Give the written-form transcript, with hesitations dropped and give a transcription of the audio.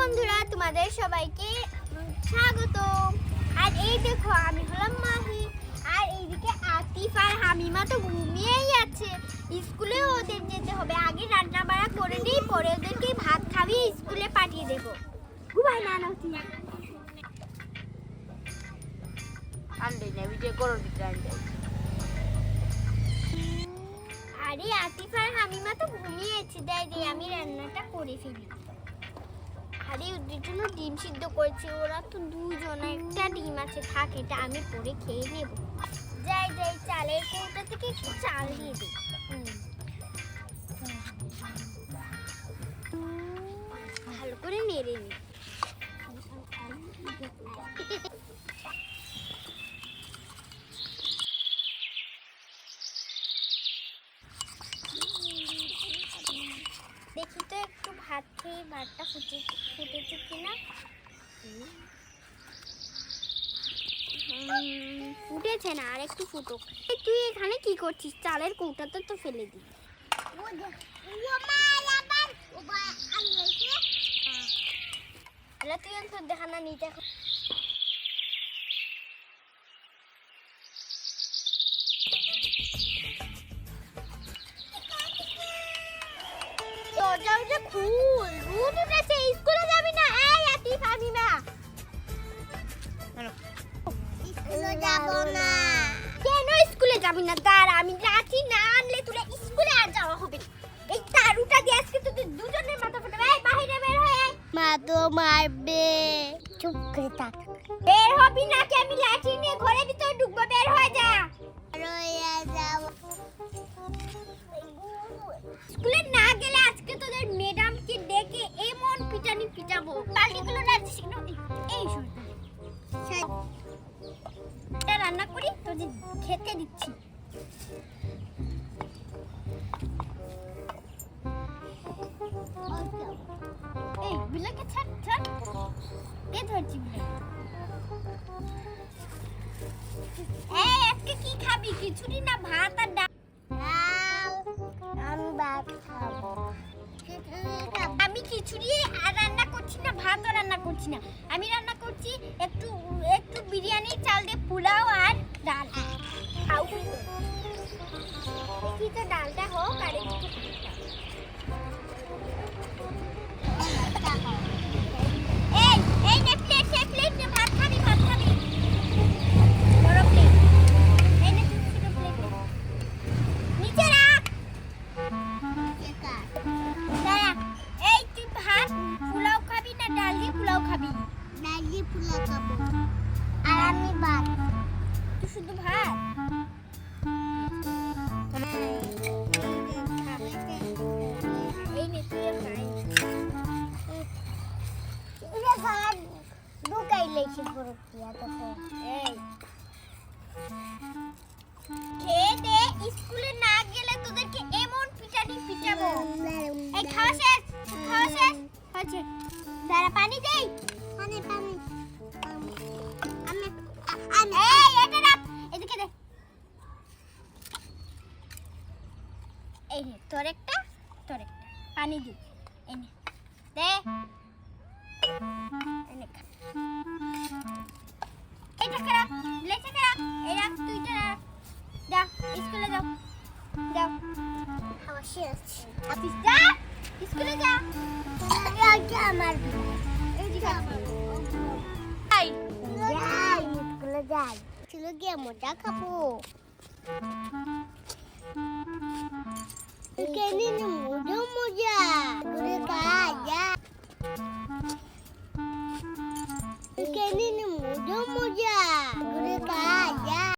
বন্ধুরা, তোমাদের সবাইকে স্বাগত। আর এই দেখো, আমি হলাম মাহি, আর এইদিকে আতিফ আর হামিমা তো ঘুমিয়েই আছে। স্কুলে ওদের যেতে হবে, আগে রান্না বাড়া করে নিই, পরে ওদেরকে ভাত খাইয়ে স্কুলে পাঠিয়ে দেবো। ঘুমাই না নতি আন্ডে না ভিডিও করো ভিডিও। আরে আতিফ আর হামিমা তো ঘুমিয়েছে, তাই আমি রান্নাটা করে ফেলি। আরে ওদের জন্য ডিম সিদ্ধ করেছি, ওরা তো দুজন, একটা ডিম আছে, থাক এটা আমি পরে খেয়ে নেব। যাই চালের কৌটা থেকে একটু চাল দিয়ে দিই। ভালো করে নেড়ে নিই। দেখি তো একটু ভাত খেয়ে ভাতটা ফুটেছে কিনা। ফুটেছে না, আর একটু ফুটুক। তুই এখানে কি করছিস? চালের কৌটাতে তো ফেলে দি। তুই অন্তর দেখা না নিতে। দরজা খুল, রোদ উঠেছে, স্কুলে যাবি না? এই আতিফ হামিমা, স্কুলে যাব না। কেন স্কুলে যাবি না? দাঁড়া, আমি লাঠি না আনলে তোরা স্কুলে আর যাওয়া হবে না। এই তারুটা দিয়ে আজকে তোদের দুজনের মাথা ফাটাবে। এই বাইরে বের হয়ে আয়। মা তো মারবে। চুপ করে থাক। বের হবি না কি? আমি লাঠি নিয়ে ঘরের ভিতরে ঢুকবো। বের হয়ে যা। স্কুলে না গেলে আজকে তোদের ম্যাডামকে ডেকে এমন পিটানি পিটাবো। পাল্টিগুলো রাখছিস কেন? এই এটা রান্না করি, তোদের খেতে দিচ্ছি। এই বিলাকে ছাড় কে ধরছি বিলাকে? এই আজকে কি খাবি? খিচুড়ি না ভাত আর ডাল? আমি ভাত খাবো। আমি খিচুড়ি আর রান্না করছি না, ভাতও রান্না করছি না। আমি রান্না করছি একটু বিরিয়ানির চাল দিয়ে পোলাও আর ডাল। দেখি তো ডালটা হোক, আর একটু এই নে প্লেট নে, ভাত খাবি বড় প্লেট। এই নে ছোট প্লেট নিচে রাখ। এই তুই ভাত পোলাও খাবি না ডাল দিয়ে পোলাও খাবি? ডাল দিয়ে পোলাও খাবো। আর আমি ভাত। তুই শুধু ভাত? এই নে তুই খাই। এটা ভাত ঢুকাই লেছি পুরো কিয়া তো। এই খেয়ে দে, স্কুলে না গেলে তোদেরকে এমন পিটানি পিটাবো। এই খাওয়া শেষ হচ্ছে। দাঁড়া, পানি দেই। পানি এই এটা রাখ, এদিকে দে। এই নে তোর একটা পানি দি। এই নে দে, এই নে খা। এটা করা লেচে করা, এই রাখ, তুই এটা রাখ। যা স্কুলে যাও। খাওয়া শেষ। অফিস যা, স্কুলে যা। আমার স্কুলে যাই, চলে গিয়ে মজা খাবো। মজা করে খাই যা। মজা